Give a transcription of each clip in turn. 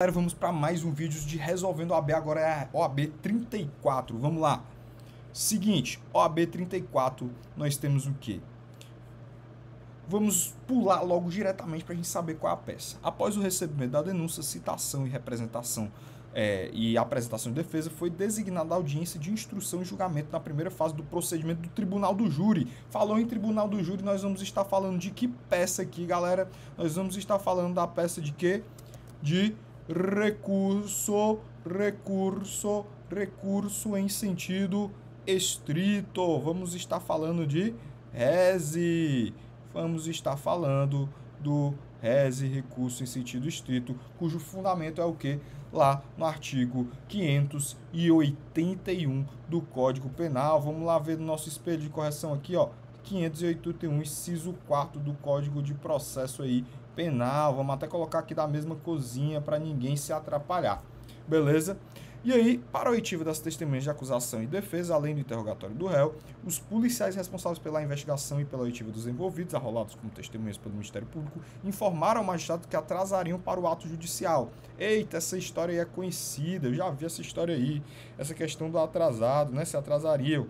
Galera, vamos para mais um vídeo de resolvendo OAB, agora é a OAB 34, vamos lá. Seguinte, OAB 34, nós temos o quê? Vamos pular logo diretamente para a gente saber qual é a peça. Após o recebimento da denúncia, citação e representação e apresentação de defesa, foi designada a audiência de instrução e julgamento na primeira fase do procedimento do Tribunal do Júri. Falou em Tribunal do Júri, nós vamos estar falando de que peça aqui, galera? Nós vamos estar falando da peça de quê? De recurso em sentido estrito. Vamos estar falando de rese. Vamos estar falando do rese, recurso em sentido estrito, cujo fundamento é o que? Lá no artigo 581 do Código Penal. Vamos lá ver no nosso espelho de correção aqui, ó. 581, inciso 4 do Código de Processo aí penal. Vamos até colocar aqui da mesma cozinha para ninguém se atrapalhar. Beleza? E aí, para a oitiva das testemunhas de acusação e defesa, além do interrogatório do réu, os policiais responsáveis pela investigação e pela oitiva dos envolvidos, arrolados como testemunhas pelo Ministério Público, informaram ao magistrado que atrasariam para o ato judicial. Eita, essa história aí é conhecida, eu já vi essa história aí, essa questão do atrasado, né, se atrasariam.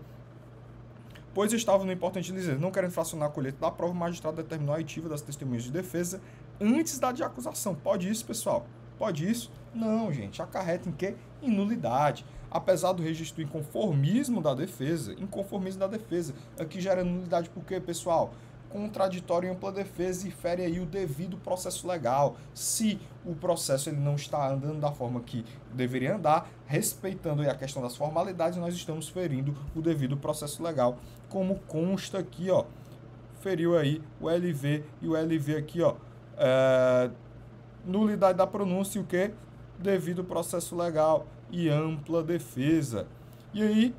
Pois estavam, no importante dizer, não querendo fracionar a colheita da prova, o magistrado determinou a oitiva das testemunhas de defesa antes da de acusação. Pode isso, pessoal? Pode isso? Não, gente. Acarreta em quê? Em nulidade. Apesar do registro inconformismo da defesa, aqui gera nulidade por quê, pessoal? Contraditório em ampla defesa e fere aí o devido processo legal. Se o processo ele não está andando da forma que deveria andar, respeitando aí a questão das formalidades, nós estamos ferindo o devido processo legal, como consta aqui, ó. Feriu aí o LV e o LV aqui, ó. Nulidade da pronúncia e o quê? Devido processo legal e ampla defesa. E aí,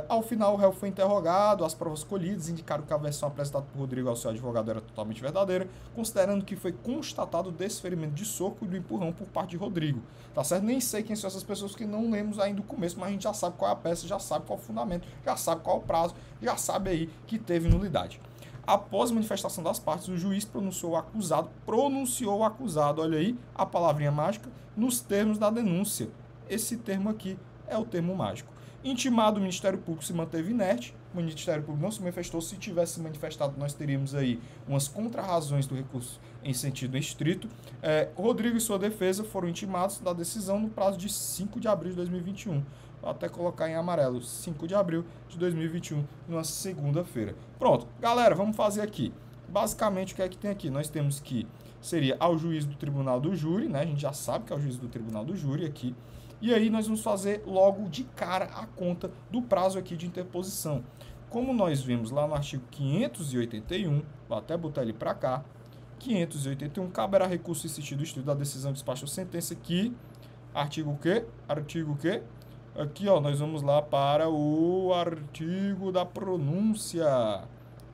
ao final, o réu foi interrogado, as provas colhidas indicaram que a versão apresentada por Rodrigo ao seu advogado era totalmente verdadeira, considerando que foi constatado o desferimento de soco e do empurrão por parte de Rodrigo. Tá certo? Nem sei quem são essas pessoas que não lemos ainda o começo, mas a gente já sabe qual é a peça, já sabe qual é o fundamento, já sabe qual é o prazo, já sabe aí que teve nulidade. Após a manifestação das partes, o juiz pronunciou o acusado, olha aí a palavrinha mágica, nos termos da denúncia. Esse termo aqui é o termo mágico. Intimado, o Ministério Público se manteve inerte, o Ministério Público não se manifestou. Se tivesse se manifestado, nós teríamos aí umas contrarrazões do recurso em sentido estrito. Rodrigo e sua defesa foram intimados da decisão no prazo de 5 de abril de 2021. Vou até colocar em amarelo, 5 de abril de 2021, numa segunda-feira. Pronto, galera, vamos fazer aqui. Basicamente, o que é que tem aqui? Nós temos que seria ao juiz do Tribunal do Júri, né? A gente já sabe que é o juiz do Tribunal do Júri aqui. E aí nós vamos fazer logo de cara a conta do prazo aqui de interposição. Como nós vimos lá no artigo 581, vou até botar ele para cá, 581, caberá recurso em sentido estrito da decisão de despacho ou sentença aqui, artigo o quê? Artigo o quê? Aqui, ó, nós vamos lá para o artigo da pronúncia.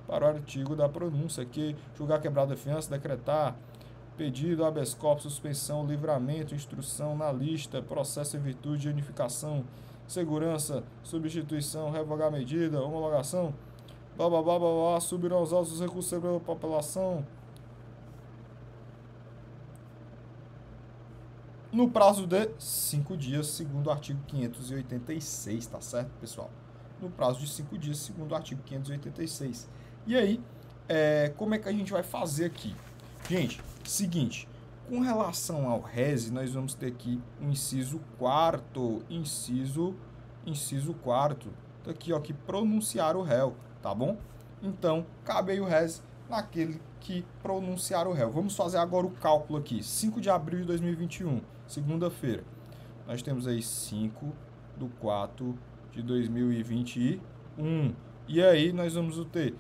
Para o artigo da pronúncia aqui, julgar quebrada a fiança, decretar pedido, habeas corpus, suspensão, livramento, instrução na lista, processo em virtude de unificação, segurança, substituição, revogar a medida, homologação, blá, blá, blá, blá, blá, subirão aos autos os recursos sobre a população. No prazo de 5 dias, segundo o artigo 586, tá certo, pessoal? No prazo de 5 dias, segundo o artigo 586. E aí, como é que a gente vai fazer aqui? Gente, seguinte, com relação ao rese, nós vamos ter aqui o inciso 4º, inciso 4º, tá aqui, ó, que pronunciar o réu, tá bom? Então, cabe aí o rese naquele que pronunciar o réu. Vamos fazer agora o cálculo aqui. 5 de abril de 2021, segunda-feira. Nós temos aí 5/4 de 2021. E aí nós vamos ter,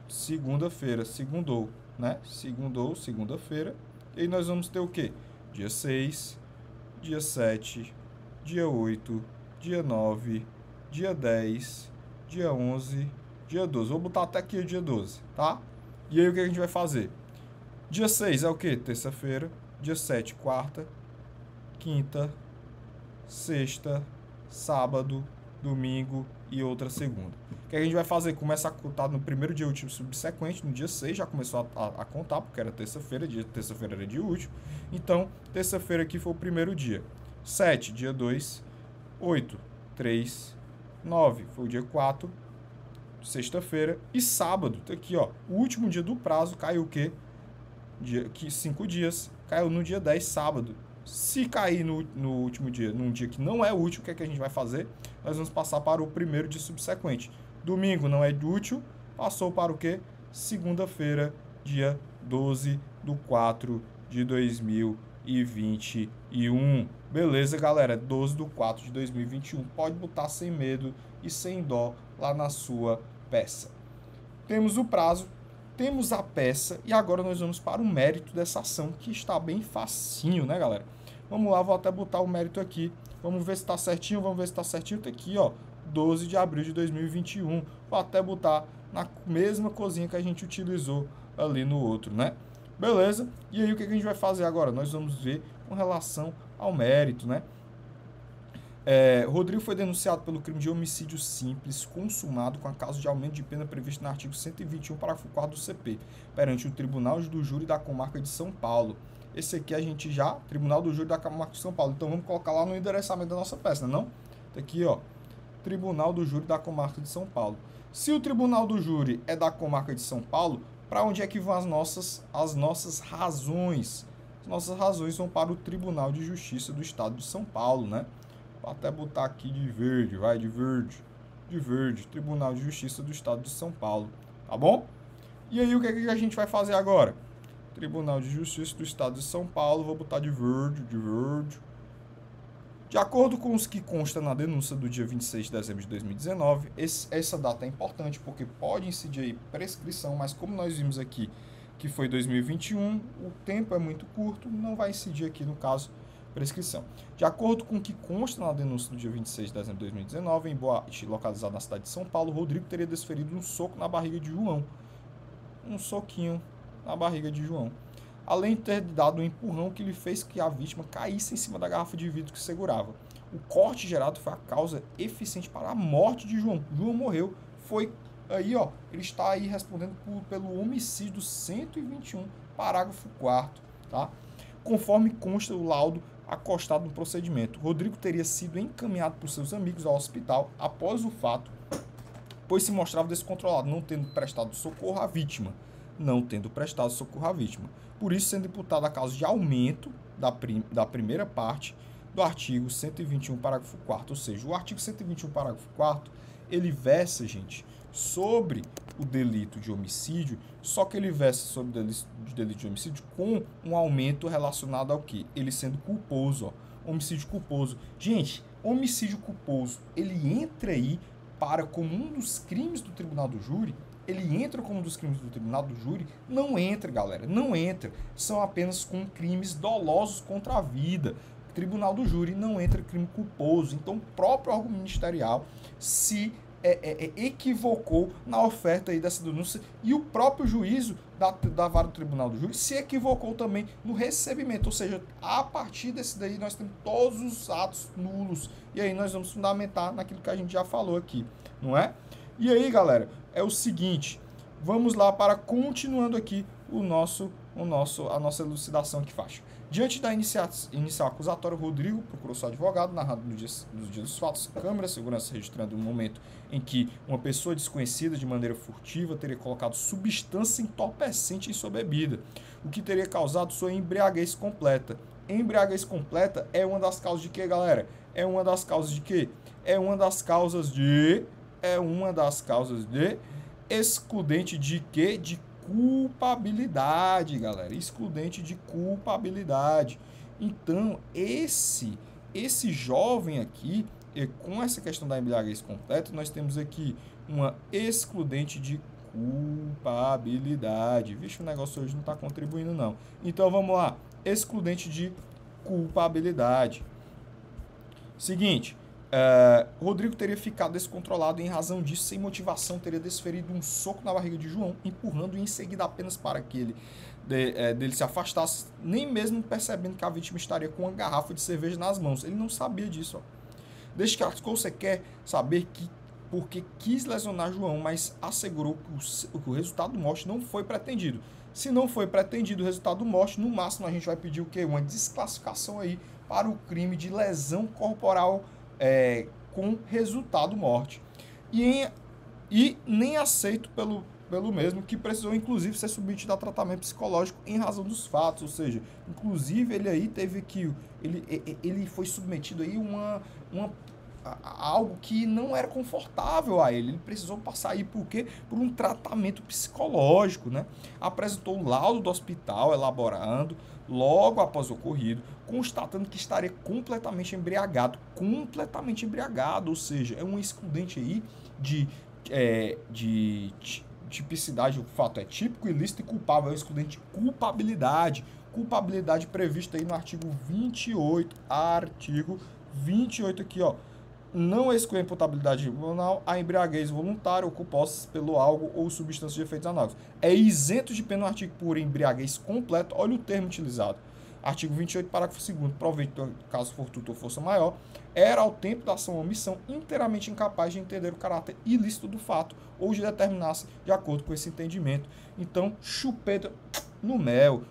segunda-feira, segundou, né? Segunda-feira. E aí nós vamos ter o quê? Dia 6, dia 7, dia 8, dia 9, dia 10, dia 11, dia 12. Vou botar até aqui o dia 12, tá? E aí o que a gente vai fazer? Dia 6 é o quê? Terça-feira. Dia 7, quarta. Quinta. Sexta. Sábado. domingo e outra segunda. O que a gente vai fazer? Começa a contar no primeiro dia útil subsequente, no dia 6, já começou a contar, porque era terça-feira, terça-feira era dia útil. Então, terça-feira aqui foi o primeiro dia. 7, dia 2, 8, 3, 9, foi o dia 4, sexta-feira, e sábado, tá aqui, ó, o último dia do prazo caiu o quê? 5 dias, caiu no dia 10, sábado. Se cair no último dia, num dia que não é útil, o que é que a gente vai fazer? Nós vamos passar para o primeiro dia subsequente. Domingo não é útil, passou para o quê? Segunda-feira, dia 12 de 4 de 2021. Beleza, galera? 12 de 4 de 2021. Pode botar sem medo e sem dó lá na sua peça. Temos o prazo, temos a peça e agora nós vamos para o mérito dessa ação, que está bem facinho, né, galera? Vamos lá, vou até botar o mérito aqui. Vamos ver se está certinho, vamos ver se está certinho. Tá aqui, ó, 12 de abril de 2021. Vou até botar na mesma coisinha que a gente utilizou ali no outro, né? Beleza? E aí, o que a gente vai fazer agora? Nós vamos ver com relação ao mérito, né? Rodrigo foi denunciado pelo crime de homicídio simples consumado com a causa de aumento de pena previsto no artigo 121, parágrafo 4 do CP, perante o Tribunal do Júri da Comarca de São Paulo. Esse aqui a gente já, Tribunal do Júri da Comarca de São Paulo. Então vamos colocar lá no endereçamento da nossa peça, não? Tá aqui, ó, Tribunal do Júri da Comarca de São Paulo. Se o Tribunal do Júri é da Comarca de São Paulo, para onde é que vão as nossas razões? As nossas razões vão para o Tribunal de Justiça do Estado de São Paulo, né? Vou até botar aqui de verde, vai, de verde, Tribunal de Justiça do Estado de São Paulo, tá bom? E aí, o que é que a gente vai fazer agora? Tribunal de Justiça do Estado de São Paulo, vou botar de verde. De acordo com os que consta na denúncia do dia 26 de dezembro de 2019, essa data é importante porque pode incidir aí prescrição, mas como nós vimos aqui que foi 2021, o tempo é muito curto, não vai incidir aqui no caso prescrição. De acordo com o que consta na denúncia do dia 26 de dezembro de 2019, em boate localizado na cidade de São Paulo, Rodrigo teria desferido um soco na barriga de João. Um soquinho na barriga de João. Além de ter dado um empurrão que lhe fez que a vítima caísse em cima da garrafa de vidro que segurava. O corte gerado foi a causa eficiente para a morte de João. João morreu. Foi aí, ó, ele está aí respondendo pelo homicídio 121, parágrafo 4º, tá? Conforme consta o laudo acostado no procedimento, Rodrigo teria sido encaminhado por seus amigos ao hospital após o fato, pois se mostrava descontrolado, não tendo prestado socorro à vítima. Por isso, sendo imputada a causa de aumento da primeira parte do artigo 121, parágrafo 4º. Ou seja, o artigo 121, parágrafo 4º, ele versa, gente, sobre o delito de homicídio, só que ele versa sobre o delito de homicídio com um aumento relacionado ao quê? Ele sendo culposo, ó, homicídio culposo. Gente, homicídio culposo, ele entra aí como um dos crimes do Tribunal do Júri. Ele entra como um dos crimes do Tribunal do Júri? Não entra, galera, não entra. São apenas com crimes dolosos contra a vida. Tribunal do Júri não entra crime culposo. Então, o próprio órgão ministerial se equivocou na oferta aí dessa denúncia e o próprio juízo da vara do Tribunal do Júri se equivocou também no recebimento. Ou seja, a partir desse daí nós temos todos os atos nulos. E aí nós vamos fundamentar naquilo que a gente já falou aqui, não é? E aí, galera, é o seguinte, vamos lá para continuando aqui a nossa elucidação que faz. Diante da inicial acusatória, Rodrigo procurou seu advogado, narrado no dia dos fatos, câmera, segurança registrando o momento em que uma pessoa desconhecida de maneira furtiva teria colocado substância entorpecente em sua bebida, o que teria causado sua embriaguez completa. Embriaguez completa é uma das causas de quê, galera? É uma das causas de quê? É uma das causas de excludente de quê? De culpabilidade, galera. Excludente de culpabilidade. Então, esse jovem aqui, com essa questão da embriaguez completa, nós temos aqui uma excludente de culpabilidade. Vixe, o negócio hoje não está contribuindo, não. Então, vamos lá. Excludente de culpabilidade. Seguinte, Rodrigo teria ficado descontrolado e, em razão disso, sem motivação, teria desferido um soco na barriga de João, empurrando-o em seguida apenas para que ele dele se afastasse, nem mesmo percebendo que a vítima estaria com uma garrafa de cerveja nas mãos. Ele não sabia disso, ó. Desde que você quer saber que porque quis lesionar João, mas assegurou que o resultado do morte não foi pretendido. Se não foi pretendido o resultado do morte, no máximo a gente vai pedir o quê? Uma desclassificação aí para o crime de lesão corporal com resultado morte. E nem aceito pelo mesmo, que precisou inclusive ser submetido a tratamento psicológico em razão dos fatos, ou seja, inclusive ele aí teve que, ele foi submetido aí a algo que não era confortável a ele precisou passar aí por quê? Por um tratamento psicológico, né? Apresentou o laudo do hospital elaborando logo após o ocorrido, constatando que estaria completamente embriagado, ou seja, é um excludente aí de tipicidade, o fato é típico, ilícito e culpável, é um excludente de culpabilidade prevista aí no artigo 28 aqui, ó, não exclui a imputabilidade penal a embriaguez voluntária ou culposa pelo algo ou substância de efeitos análogos. É isento de pena no artigo por embriaguez completo, olha o termo utilizado. Artigo 28, parágrafo 2º, proveito, caso fortuito ou força maior, era ao tempo da ação ou omissão inteiramente incapaz de entender o caráter ilícito do fato ou de determinar-se de acordo com esse entendimento. Então, chupeta no mel.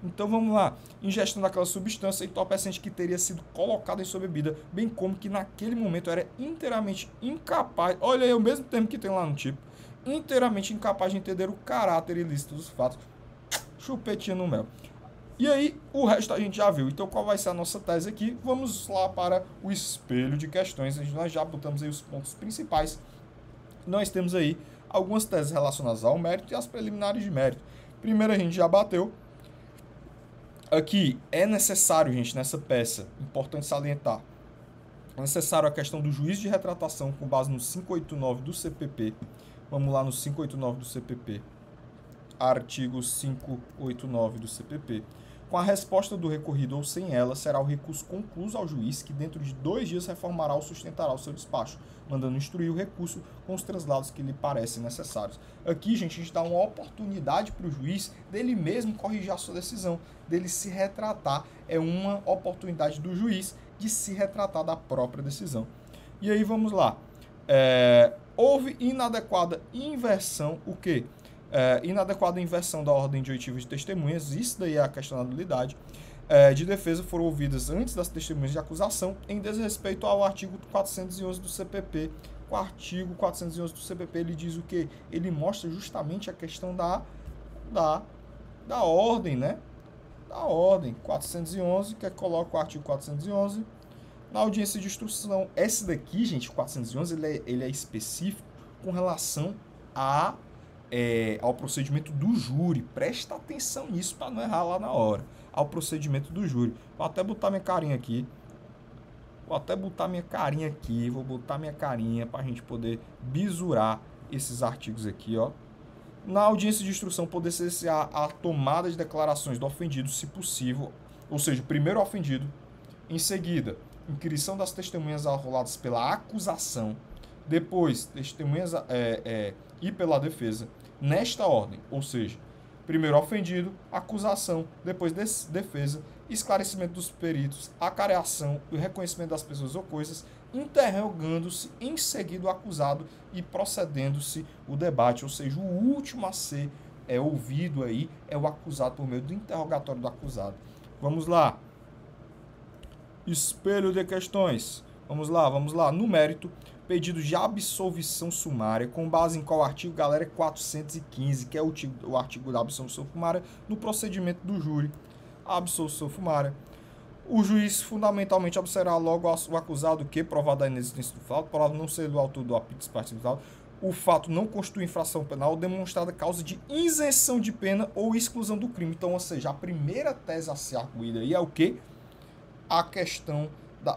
Então, vamos lá. Ingestão daquela substância entorpecente que teria sido colocada em sua bebida, bem como que naquele momento era inteiramente incapaz, olha aí o mesmo termo que tem lá no tipo, inteiramente incapaz de entender o caráter ilícito dos fatos. Chupetinha no mel. E aí, o resto a gente já viu. Então, qual vai ser a nossa tese aqui? Vamos lá para o espelho de questões. Nós já botamos aí os pontos principais. Nós temos aí algumas teses relacionadas ao mérito e as preliminares de mérito. Primeiro, a gente já bateu. Aqui, é necessário, gente, nessa peça, importante salientar, é necessário a questão do juízo de retratação com base no 589 do CPP. Vamos lá no 589 do CPP. Artigo 589 do CPP. Com a resposta do recorrido ou sem ela, será o recurso concluso ao juiz, que dentro de 2 dias reformará ou sustentará o seu despacho, mandando instruir o recurso com os translados que lhe parecem necessários. Aqui, gente, a gente dá uma oportunidade para o juiz dele mesmo corrigir a sua decisão, dele se retratar. É uma oportunidade do juiz de se retratar da própria decisão. E aí, vamos lá. Houve inadequada inversão, o quê? Inadequada inversão da ordem de oitiva de testemunhas, isso daí é a questão da nulidade, de defesa foram ouvidas antes das testemunhas de acusação, em desrespeito ao artigo 411 do CPP. O artigo 411 do CPP, ele diz o quê? Ele mostra justamente a questão da ordem, né? Da ordem, 411, que coloca o artigo 411, na audiência de instrução. Esse daqui, gente, o 411, ele é específico com relação ao procedimento do júri. Presta atenção nisso para não errar lá na hora. Ao procedimento do júri. Vou até botar minha carinha aqui. Vou botar minha carinha para a gente poder bisurar esses artigos aqui, ó. Na audiência de instrução, poder ser a tomada de declarações do ofendido, se possível. Ou seja, primeiro ofendido. Em seguida, inquirição das testemunhas arroladas pela acusação. Depois, testemunhas e pela defesa. Nesta ordem, ou seja, primeiro ofendido, acusação, depois defesa, esclarecimento dos peritos, acareação e reconhecimento das pessoas ou coisas, interrogando-se em seguida o acusado e procedendo-se o debate, ou seja, o último a ser ouvido aí é o acusado por meio do interrogatório do acusado. Vamos lá. Espelho de questões. Vamos lá. No mérito, pedido de absolvição sumária, com base em qual artigo, galera? 415, que é o artigo da absolvição sumária, no procedimento do júri. A absolvição sumária. O juiz fundamentalmente observará logo o acusado que, provado a inexistência do fato, provado não ser o autor do apito participado, o fato não constitui infração penal, demonstrada causa de isenção de pena ou exclusão do crime. Então, ou seja, a primeira tese a ser arguída aí é o quê? A questão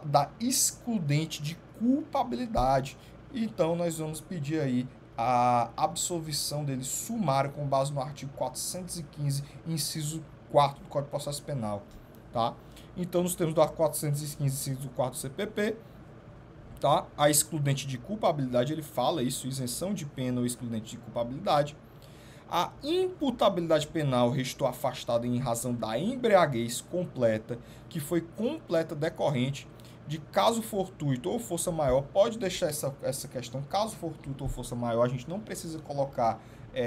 da excludente de culpabilidade. Então, nós vamos pedir aí a absolvição dele sumária com base no artigo 415, inciso 4 do Código de Processo Penal, tá? Então, nos termos do artigo 415, inciso 4 do CPP, tá? A excludente de culpabilidade, ele fala isso, isenção de pena ou excludente de culpabilidade. A imputabilidade penal restou afastada em razão da embriaguez completa, que foi completa decorrente de caso fortuito ou força maior, pode deixar essa questão, caso fortuito ou força maior, a gente não precisa colocar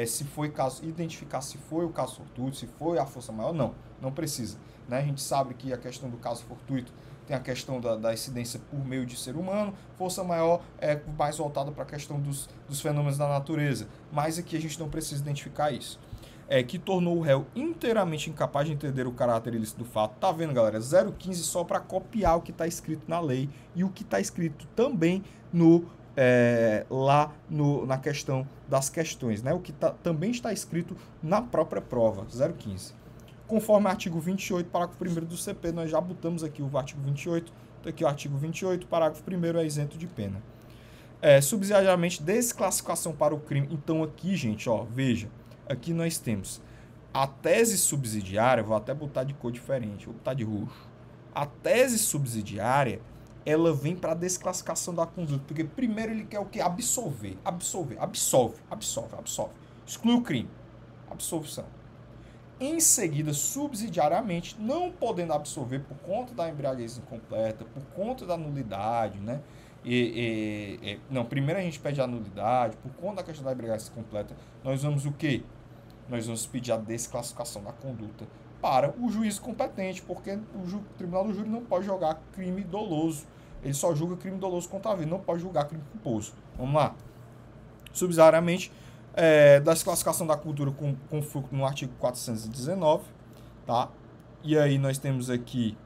se foi caso, identificar se foi o caso fortuito, se foi a força maior, não precisa. Né? A gente sabe que a questão do caso fortuito tem a questão da incidência por meio de ser humano, força maior é mais voltada para a questão dos fenômenos da natureza, mas aqui a gente não precisa identificar isso. Que tornou o réu inteiramente incapaz de entender o caráter ilícito do fato. Tá vendo, galera? 015 só para copiar o que está escrito na lei e o que está escrito também na questão das questões, né? O que também está escrito na própria prova, 015. Conforme o artigo 28, parágrafo 1º do CP, nós já botamos aqui o artigo 28, então aqui o artigo 28, parágrafo 1º é isento de pena. Subsidiariamente, desclassificação para o crime. Então aqui, gente, ó, veja, aqui nós temos a tese subsidiária, vou até botar de cor diferente, vou botar de roxo. A tese subsidiária, ela vem para a desclassificação da conduta, porque primeiro ele quer o quê? Absolve. Exclui o crime. Absolvição. Em seguida, subsidiariamente, não podendo absolver por conta da embriaguez incompleta, por conta da nulidade, né? Primeiro a gente pede a nulidade, por conta da questão da embriaguez incompleta, nós vamos o quê? Nós vamos pedir a desclassificação da conduta para o juiz competente, porque o tribunal do júri não pode julgar crime doloso. Ele só julga crime doloso contra a vida, não pode julgar crime culposo. Vamos lá. Subsidiariamente, da desclassificação da cultura com fruto no artigo 419, tá? E aí nós temos aqui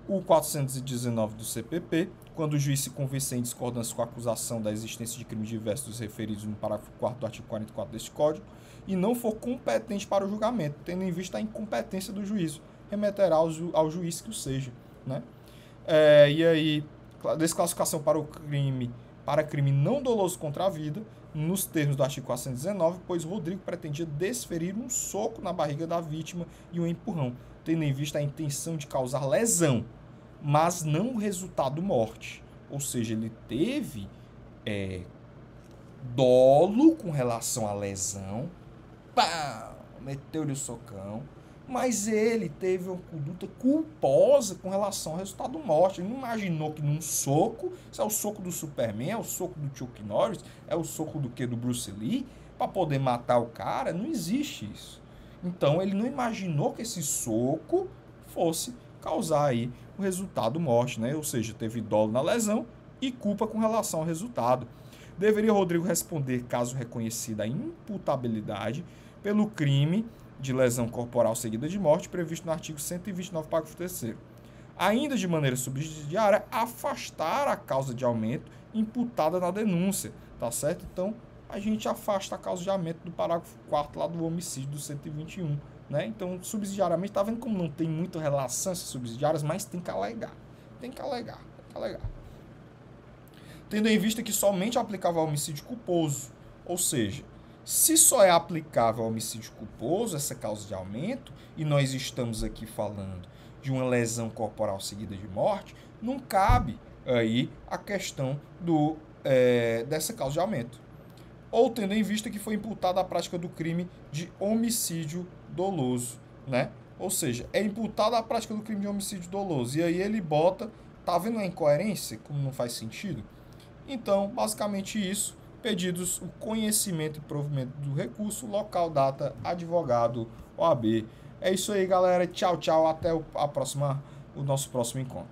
o 419 do CPP, quando o juiz se convencer em discordância com a acusação da existência de crimes diversos referidos no parágrafo 4º do artigo 44 deste Código, e não for competente para o julgamento, tendo em vista a incompetência do juízo, remeterá ao juiz que o seja, né? E aí, desclassificação para crime não doloso contra a vida, nos termos do artigo 419, pois Rodrigo pretendia desferir um soco na barriga da vítima e um empurrão, tendo em vista a intenção de causar lesão, mas não o resultado morte. Ou seja, ele teve dolo com relação à lesão, meteu-lhe o socão, mas ele teve uma conduta culposa com relação ao resultado morte. Ele não imaginou que num soco, se é o soco do Superman, é o soco do Chuck Norris, é o soco do Bruce Lee, para poder matar o cara. Não existe isso. Então ele não imaginou que esse soco fosse causar aí o resultado morte, né? Ou seja, teve dolo na lesão e culpa com relação ao resultado. Deveria Rodrigo responder, caso reconhecida a imputabilidade, pelo crime de lesão corporal seguida de morte, previsto no artigo 129, parágrafo 3º. Ainda de maneira subsidiária, afastar a causa de aumento imputada na denúncia, tá certo? Então, a gente afasta a causa de aumento do parágrafo 4º lá do homicídio do 121, né? Então, subsidiariamente, tá vendo como não tem muita relação essas subsidiárias, mas tem que alegar. Tendo em vista que somente é aplicável ao homicídio culposo, ou seja, se só é aplicável ao homicídio culposo essa causa de aumento, e nós estamos aqui falando de uma lesão corporal seguida de morte, não cabe aí a questão dessa causa de aumento. Ou tendo em vista que foi imputada a prática do crime de homicídio doloso, né? Ou seja, é imputada a prática do crime de homicídio doloso. E aí ele bota, tá vendo a incoerência? Como não faz sentido? Então, basicamente isso. Pedidos o conhecimento e provimento do recurso, local, data, advogado, OAB. É isso aí, galera. Tchau, tchau. Até o nosso próximo encontro.